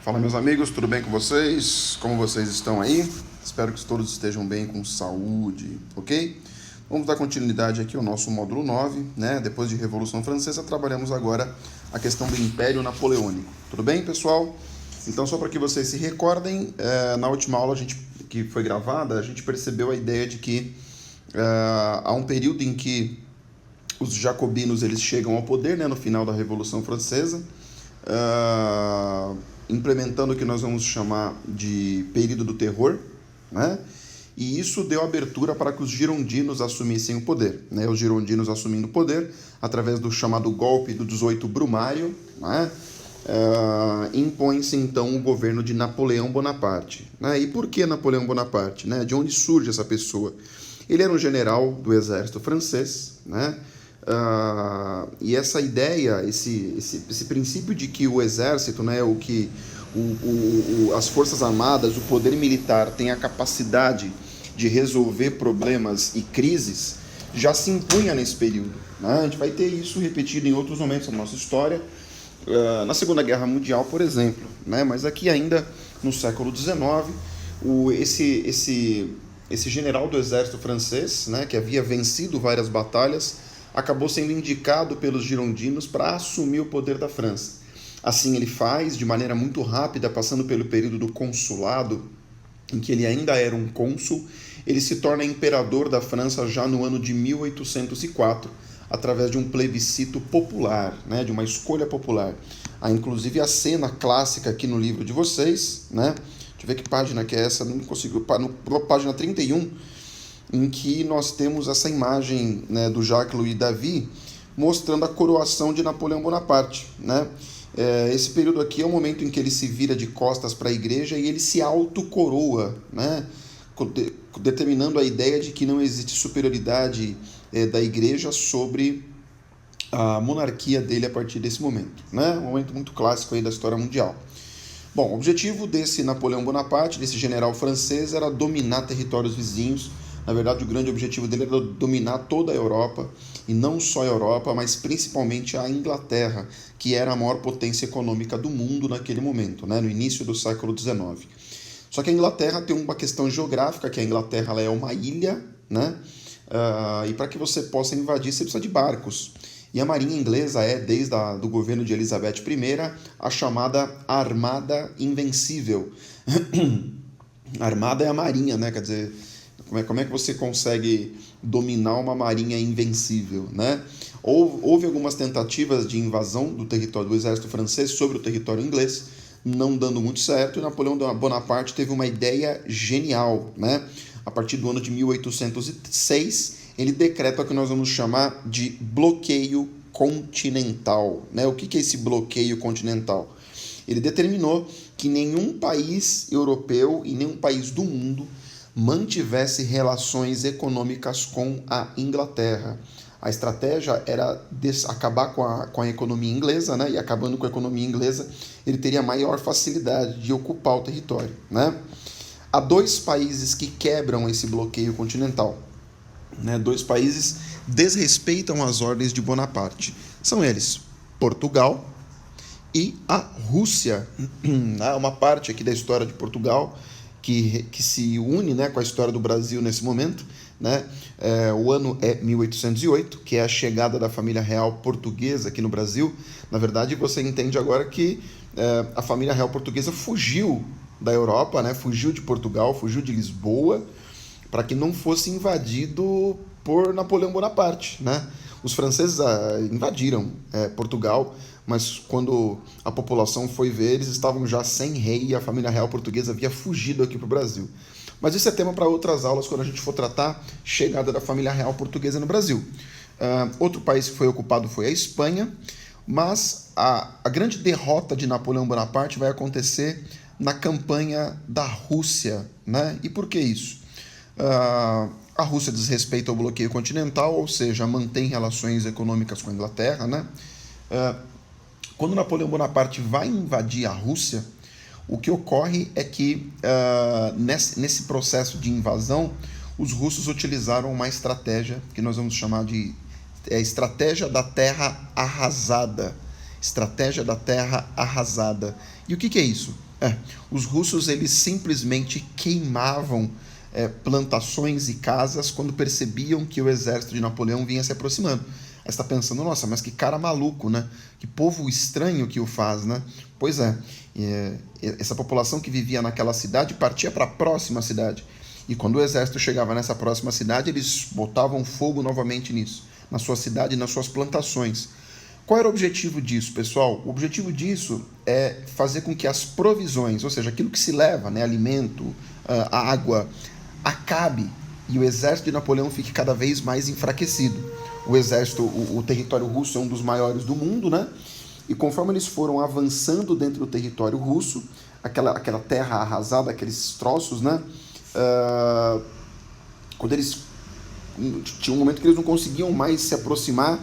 Fala, meus amigos, tudo bem com vocês? Como vocês estão aí? Espero que todos estejam bem, com saúde, ok? Vamos dar continuidade aqui ao nosso módulo 9, né? Depois de Revolução Francesa, trabalhamos agora a questão do Império Napoleônico. Tudo bem, pessoal? Então, só para que vocês se recordem, na última aula que foi gravada, a gente percebeu a ideia de que há um período em que os jacobinos eles chegam ao poder, né, no final da Revolução Francesa, implementando o que nós vamos chamar de período do terror, né? E isso deu abertura para que os girondinos assumissem o poder, né? Os girondinos assumindo o poder através do chamado golpe do 18 Brumário, né? Impõe-se então o governo de Napoleão Bonaparte, né? E por que Napoleão Bonaparte, né? De onde surge essa pessoa? Ele era um general do exército francês, né? E essa ideia, esse princípio de que o exército, né, as forças armadas, o poder militar tem a capacidade de resolver problemas e crises, já se impunha nesse período, né? A gente vai ter isso repetido em outros momentos da nossa história, na Segunda Guerra Mundial, por exemplo, né? Mas aqui ainda no século XIX, esse general do exército francês, né, que havia vencido várias batalhas, acabou sendo indicado pelos girondinos para assumir o poder da França. Assim ele faz, de maneira muito rápida, passando pelo período do consulado, em que ele ainda era um cônsul, ele se torna imperador da França já no ano de 1804, através de um plebiscito popular, né, de uma escolha popular. Há inclusive a cena clássica aqui no livro de vocês, né? Deixa eu ver que página que é essa, não consigo, página 31, em que nós temos essa imagem, né, do Jacques-Louis David mostrando a coroação de Napoleão Bonaparte, né? Esse período aqui é o momento em que ele se vira de costas para a igreja e ele se autocoroa, né? Determinando a ideia de que não existe superioridade da igreja sobre a monarquia dele a partir desse momento, né? Um momento muito clássico aí da história mundial. Bom, o objetivo desse Napoleão Bonaparte, desse general francês, era dominar territórios vizinhos. Na verdade, o grande objetivo dele era dominar toda a Europa, e não só a Europa, mas principalmente a Inglaterra, que era a maior potência econômica do mundo naquele momento, né, no início do século XIX. Só que a Inglaterra tem uma questão geográfica, que a Inglaterra ela é uma ilha, né, e para que você possa invadir, você precisa de barcos. E a marinha inglesa é, desde do governo de Elizabeth I, a chamada Armada Invencível. A armada é a marinha, né, quer dizer... Como é que você consegue dominar uma marinha invencível, né? Houve algumas tentativas de invasão do território do exército francês sobre o território inglês, não dando muito certo, e Napoleão Bonaparte teve uma ideia genial, né? A partir do ano de 1806, ele decreta o que nós vamos chamar de bloqueio continental, né? O que é esse bloqueio continental? Ele determinou que nenhum país europeu e nenhum país do mundo mantivesse relações econômicas com a Inglaterra. A estratégia era acabar com a economia inglesa, né? E acabando com a economia inglesa, ele teria maior facilidade de ocupar o território, né? Há dois países que quebram esse bloqueio continental, né? Dois países desrespeitam as ordens de Bonaparte. São eles Portugal e a Rússia. Há uma parte aqui da história de Portugal que se une, né, com a história do Brasil nesse momento, né? O ano é 1808, que é a chegada da família real portuguesa aqui no Brasil. Na verdade, você entende agora que a família real portuguesa fugiu da Europa, né? Fugiu de Portugal, fugiu de Lisboa, para que não fosse invadido por Napoleão Bonaparte, né? Os franceses invadiram Portugal, mas quando a população foi ver, eles estavam já sem rei e a família real portuguesa havia fugido aqui para o Brasil. Mas isso é tema para outras aulas, quando a gente for tratar chegada da família real portuguesa no Brasil. Outro país que foi ocupado foi a Espanha, mas a grande derrota de Napoleão Bonaparte vai acontecer na campanha da Rússia, né? E por que isso? A Rússia desrespeita o bloqueio continental, ou seja, mantém relações econômicas com a Inglaterra, né? Quando Napoleão Bonaparte vai invadir a Rússia, o que ocorre é que nesse processo de invasão, os russos utilizaram uma estratégia que nós vamos chamar de estratégia da terra arrasada. Estratégia da terra arrasada. E o que é isso? É, os russos eles simplesmente queimavam plantações e casas quando percebiam que o exército de Napoleão vinha se aproximando. Aí você está pensando, nossa, mas que cara maluco, né? Que povo estranho que o faz, né? Pois é, essa população que vivia naquela cidade partia para a próxima cidade. E quando o exército chegava nessa próxima cidade, eles botavam fogo novamente nisso, na sua cidade e nas suas plantações. Qual era o objetivo disso, pessoal? O objetivo disso é fazer com que as provisões, ou seja, aquilo que se leva, né, alimento, água, acabe e o exército de Napoleão fique cada vez mais enfraquecido. O exército, o território russo é um dos maiores do mundo, né? E conforme eles foram avançando dentro do território russo, aquela terra arrasada, aqueles troços, né? Quando eles tinha um momento que eles não conseguiam mais se aproximar,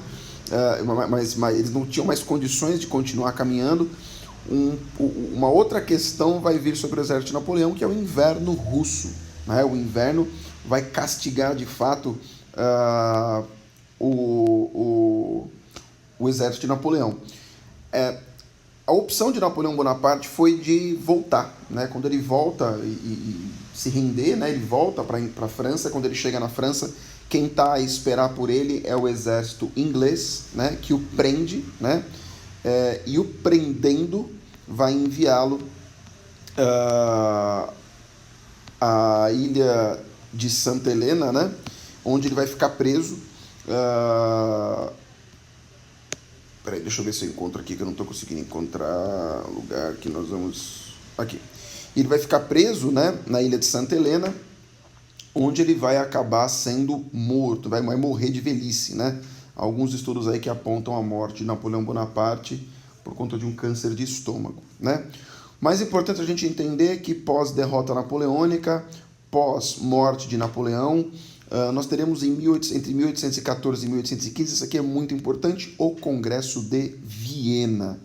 mas eles não tinham mais condições de continuar caminhando. Uma outra questão vai vir sobre o exército de Napoleão, que é o inverno russo, né? O inverno vai castigar de fato o exército de Napoleão. A opção de Napoleão Bonaparte foi de voltar, né? Quando ele volta e se render, né? Ele volta para a França. Quando ele chega na França, quem está a esperar por ele é o exército inglês, né? Que o prende, né? E o prendendo vai enviá-lo à ilha de Santa Helena, né? Onde ele vai ficar preso. Peraí, deixa eu ver se eu encontro aqui, que eu não estou conseguindo encontrar o lugar que nós vamos... Aqui. Ele vai ficar preso, né, na ilha de Santa Helena, onde ele vai acabar sendo morto, vai morrer de velhice, né? Alguns estudos aí que apontam a morte de Napoleão Bonaparte por conta de um câncer de estômago, né? Mais importante a gente entender que pós-derrota napoleônica, pós-morte de Napoleão, nós teremos entre 1814 e 1815, isso aqui é muito importante, o Congresso de Viena.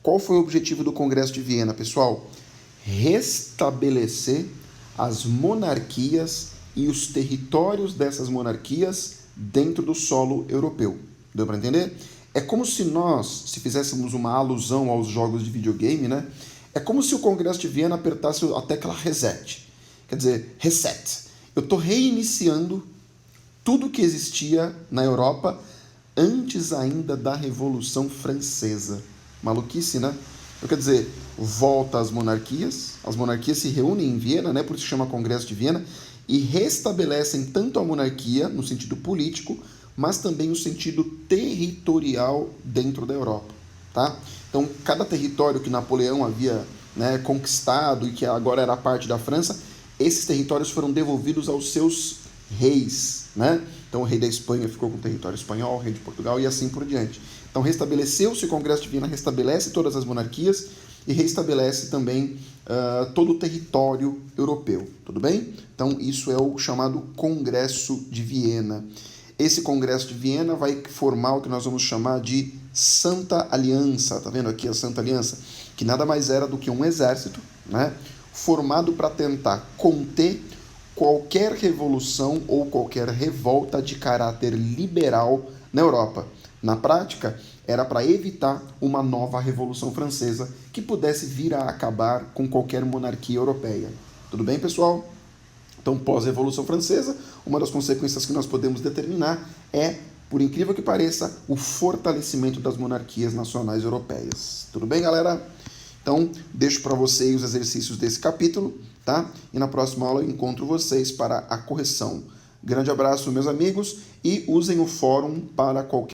Qual foi o objetivo do Congresso de Viena, pessoal? Restabelecer as monarquias e os territórios dessas monarquias dentro do solo europeu. Deu para entender? É como se nós, se fizéssemos uma alusão aos jogos de videogame, né? É como se o Congresso de Viena apertasse a tecla reset. Quer dizer, reset. Eu estou reiniciando tudo que existia na Europa antes ainda da Revolução Francesa. Maluquice, né? Então, quer dizer, volta às monarquias se reúnem em Viena, né? Por isso se chama Congresso de Viena, e restabelecem tanto a monarquia, no sentido político, mas também no sentido territorial dentro da Europa, tá? Então, cada território que Napoleão havia, né, conquistado e que agora era parte da França, esses territórios foram devolvidos aos seus reis, né? Então o rei da Espanha ficou com o território espanhol, o rei de Portugal e assim por diante. Então restabeleceu-se o Congresso de Viena, restabelece todas as monarquias e restabelece também todo o território europeu, tudo bem? Então isso é o chamado Congresso de Viena. Esse Congresso de Viena vai formar o que nós vamos chamar de Santa Aliança, tá vendo aqui a Santa Aliança? Que nada mais era do que um exército, né? Formado para tentar conter qualquer revolução ou qualquer revolta de caráter liberal na Europa. Na prática, era para evitar uma nova Revolução Francesa que pudesse vir a acabar com qualquer monarquia europeia. Tudo bem, pessoal? Então, pós-Revolução Francesa, uma das consequências que nós podemos determinar é, por incrível que pareça, o fortalecimento das monarquias nacionais europeias. Tudo bem, galera? Então, deixo para vocês os exercícios desse capítulo, tá? E na próxima aula eu encontro vocês para a correção. Grande abraço, meus amigos, e usem o fórum para qualquer